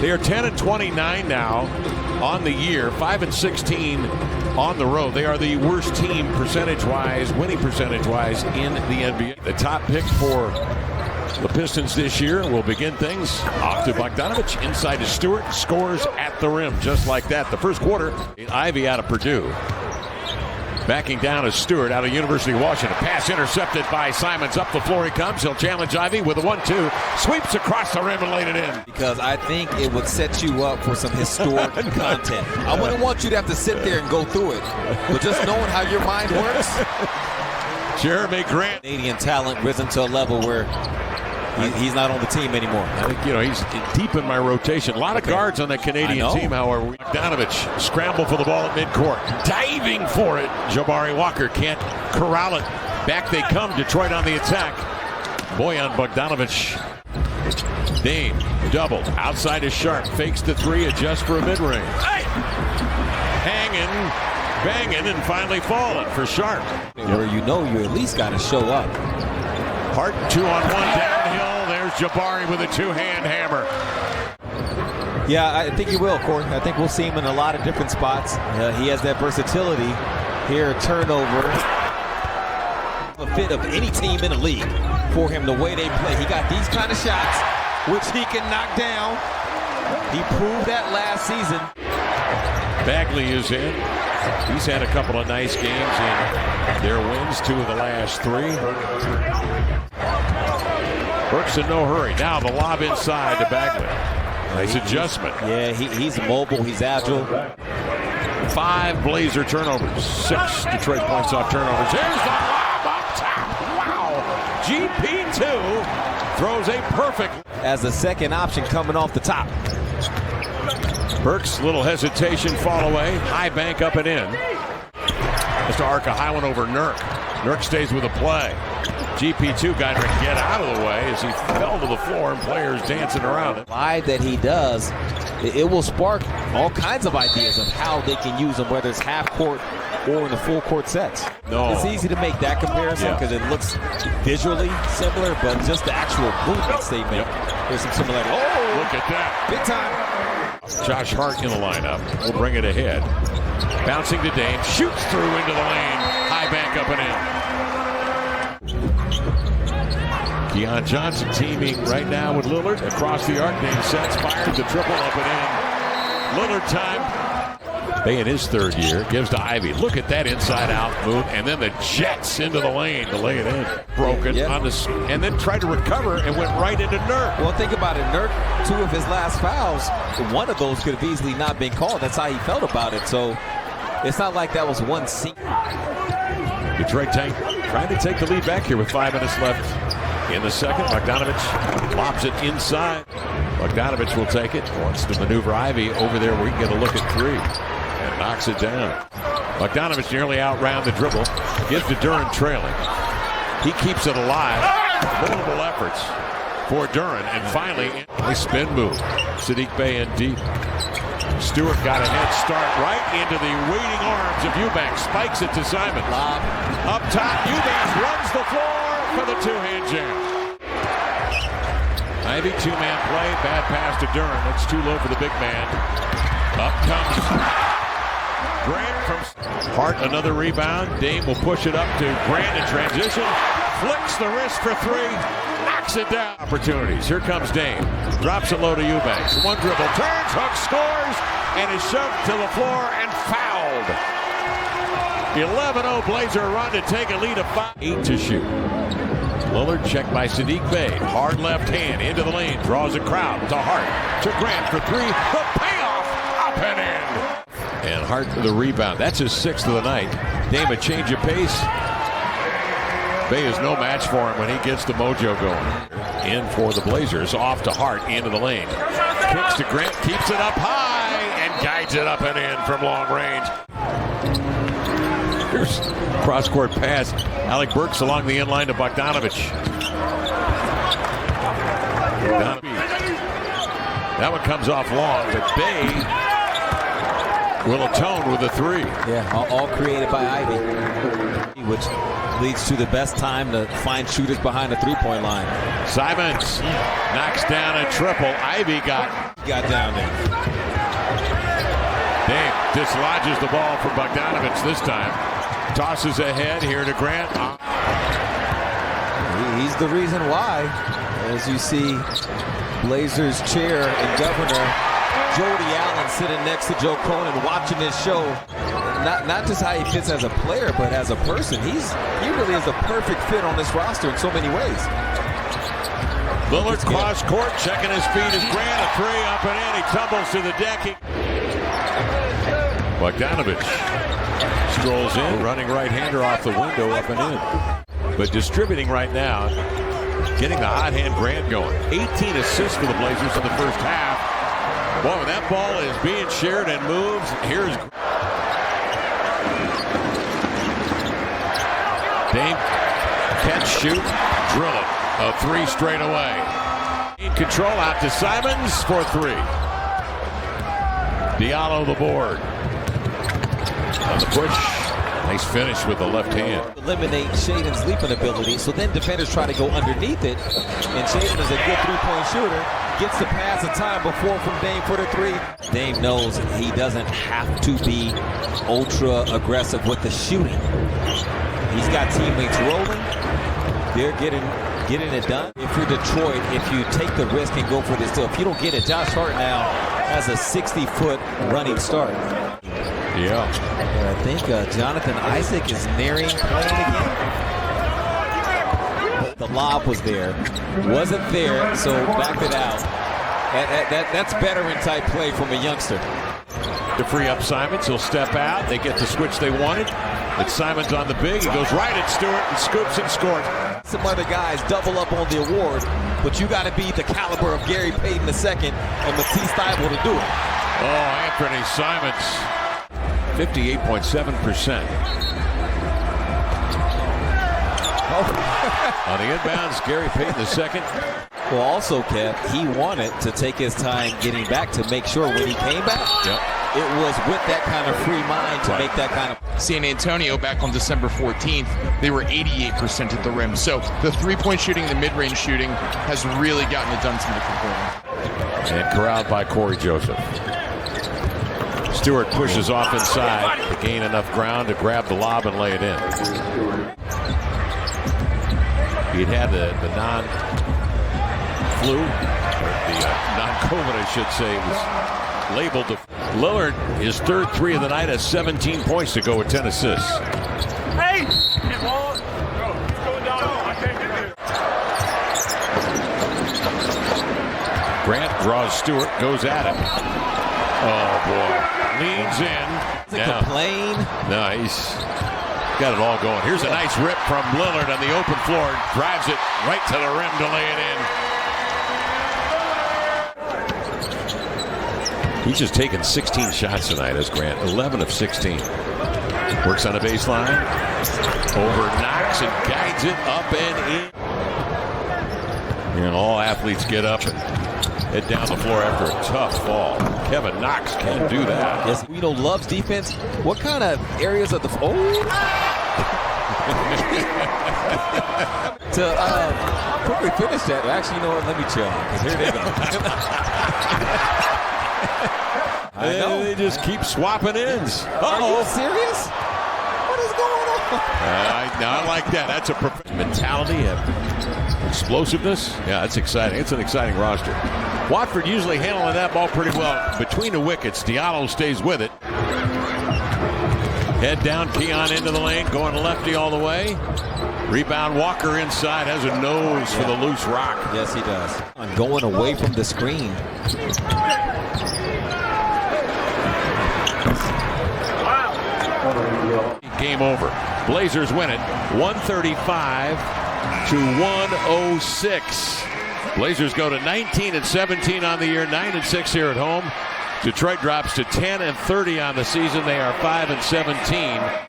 They are 10-29 now on the year, 5-16 on the road. They are the worst team percentage-wise, winning percentage-wise in the NBA. The top pick for the Pistons this year will begin things off to Bogdanovic, inside to Stewart, scores at the rim just like that. The first quarter, Ivy out of Purdue. Backing down is Stewart out of University of Washington. Pass intercepted by Simons. Up the floor he comes. He'll challenge Ivy with a 1-2. Sweeps across the rim and laid it in. Because I think it would set you up for some historic content. I wouldn't want you to have to sit there and go through it. But just knowing how your mind works. Jerami Grant. Canadian talent risen to a level where he's not on the team anymore. I think, he's deep in my rotation. A lot of guards on that Canadian team, however. Bogdanovic scramble for the ball at midcourt. Diving for it. Jabari Walker can't corral it. Back they come. Detroit on the attack. Bojan Bogdanovic. Dame doubled. Outside is Sharp. Fakes the three. Adjusts for a mid-range. Hanging, banging, and finally falling for Sharp. Where you at least got to show up. Hart 2-on-1 downhill. There's Jabari with a two-hand hammer. Yeah, I think he will, Corey. I think we'll see him in a lot of different spots. He has that versatility. Here, a turnover. A fit of any team in the league for him, the way they play. He got these kind of shots, which he can knock down. He proved that last season. Bagley is in. He's had a couple of nice games in their wins, 2 of the last 3. Burks in no hurry. Now the lob inside to Bagley. Nice adjustment. Yeah, he's mobile. He's agile. 5 Blazer turnovers. 6 Detroit points off turnovers. Here's the lob up top. Wow. GP2 throws a perfect. As a second option coming off the top. Burks, little hesitation, fall away. High bank up and in. Mr. Arca, high one over Nurk. Nurk stays with a play. GP2 got to get out of the way as he fell to the floor and players dancing around it. Slide that he does, it will spark all kinds of ideas of how they can use him, whether it's half court or in the full court sets. No. It's easy to make that comparison because it looks visually similar, but just the actual movements they make, there's some similarity. Oh, look at that. Big time. Josh Hart in the lineup will bring it ahead. Bouncing to Dame, shoots through into the lane. High bank up and in. Keon Johnson teaming right now with Lillard across the arc. Dame sets, fires the triple up and in. Lillard time. Bay in his 3rd year gives to Ivy. Look at that inside-out move, and then the jets into the lane to lay it in. Broken on the, and then tried to recover and went right into Nurk. Well, think about it. Nurk, 2 of his last fouls, one of those could have easily not been called. That's how he felt about it. So it's not like that was one scene. Detroit trying to take the lead back here with 5 minutes left. In the second, Bogdanovic lobs it inside. Bogdanovic will take it. Wants to maneuver Ivy over there where he can get a look at 3. And knocks it down. Bogdanovic nearly outround the dribble. Gives to Duren trailing. He keeps it alive. Multiple efforts for Duren. And finally, a spin move. Saddiq Bey in deep. Stewart got a head start right into the waiting arms of Eubanks. Spikes it to Simons. Up top, Eubanks runs the floor for the 2-hand jam. Ivy, 2-man play. Bad pass to Duren. That's too low for the big man. Up comes Grant from Hart. Another rebound. Dame will push it up to Grant in transition. Flicks the wrist for 3. Knocks it down. Opportunities. Here comes Dame. Drops it low to Eubanks. One dribble. Turns. Hook scores. And is shoved to the floor and fouled. 11-0 Blazer run to take a lead of 5. 8 to shoot. Lillard checked by Saddiq Bey. Hard left hand into the lane. Draws a crowd to Hart. To Grant for 3. The payoff. Up and in. And Hart for the rebound. That's his 6th of the night. Dame a change of pace. Bey is no match for him when he gets the mojo going. In for the Blazers. Off to Hart into the lane. Kicks to Grant. Keeps it up high. And guides it up and in from long range. Here's cross-court pass. Alec Burks along the inline to Bogdanovic. That one comes off long, but Bey will atone with a 3. Yeah, all created by Ivy, which leads to the best time to find shooters behind the 3-point line. Simons knocks down a triple. Ivy got got down there. Dame dislodges the ball from Bogdanovic this time. Tosses ahead here to Grant. He's the reason why. As you see, Blazers chair and governor Jody Allen sitting next to Joe Cronin watching this show. Not just how he fits as a player, but as a person. He really is the perfect fit on this roster in so many ways. Lillard cross court, checking his feet as Grant, a three up and in. He tumbles to the deck. Bogdanovic strolls in, running right-hander off the window, up and in. But distributing right now, getting the hot hand Grant going. 18 assists for the Blazers in the first half. Boy, that ball is being shared and moves. Here's Dame, catch, shoot, drill it. A three straight away. In control, out to Simons for three. Diallo the board. On the push. Nice finish with the left hand. Eliminate Shaedon's leaping ability, so then defenders try to go underneath it. And Shaedon is a good three-point shooter. Gets the pass a time before from Dame for the three. Dame knows he doesn't have to be ultra aggressive with the shooting. He's got teammates rolling. They're getting it done. If you're Detroit, if you take the risk and go for this deal, if you don't get it, Josh Hart now has a 60-foot running start. Yeah. And I think Jonathan Isaac is nearing playing again. The lob was there. Wasn't there, so backed it out. That's veteran-type play from a youngster. To free up Simons, he'll step out. They get the switch they wanted. It's Simons on the big. He goes right at Stewart and scoops and scores. Some other guys double up on the award, but you got to be the caliber of Gary Payton II and Matisse Thybulle to do it. Oh, Anfernee Simons, 58.7%. On the inbounds, Gary Payton II. Well, also, Kev, he wanted to take his time getting back to make sure when he came back, it was with that kind of free mind to make that kind of. San Antonio back on December 14th, they were 88% at the rim. So the three-point shooting, the mid-range shooting has really gotten it done to the performance. And corralled by Corey Joseph. Stewart pushes off inside to gain enough ground to grab the lob and lay it in. He'd had the non-flu, or the non-COVID, I should say, was labeled. Lillard, his third three of the night, has 17 points to go with 10 assists. Hey! It's going down. I can't get there. Grant draws Stewart, goes at him. Oh, boy. Leans in. Complain. No, he's got it all going. Here's a nice rip from Lillard on the open floor. Drives it right to the rim to lay it in. He's just taken 16 shots tonight as Grant. 11 of 16. Works on a baseline. Over Knox and guides it up and in. And all athletes get up and head down the floor after a tough fall. Kevin Knox can't do that. Yes, you know, Love's defense. What kind of areas of the to quickly finish that? Actually, you know what? Let me chill because here they go. I know. They just keep swapping ends. Are you serious? What is going on? I like that. That's a mentality of explosiveness. Yeah, that's exciting. It's an exciting roster. Watford usually handling that ball pretty well between the wickets. Diallo stays with it. Head down, Keon into the lane, going lefty all the way. Rebound, Walker inside, has a nose for the loose rock. Yes, he does. I'm going away from the screen. Game over. Blazers win it 135 to 106. Blazers go to 19-17 on the year, 9-6 here at home. Detroit drops to 10-30 on the season. They are 5-17.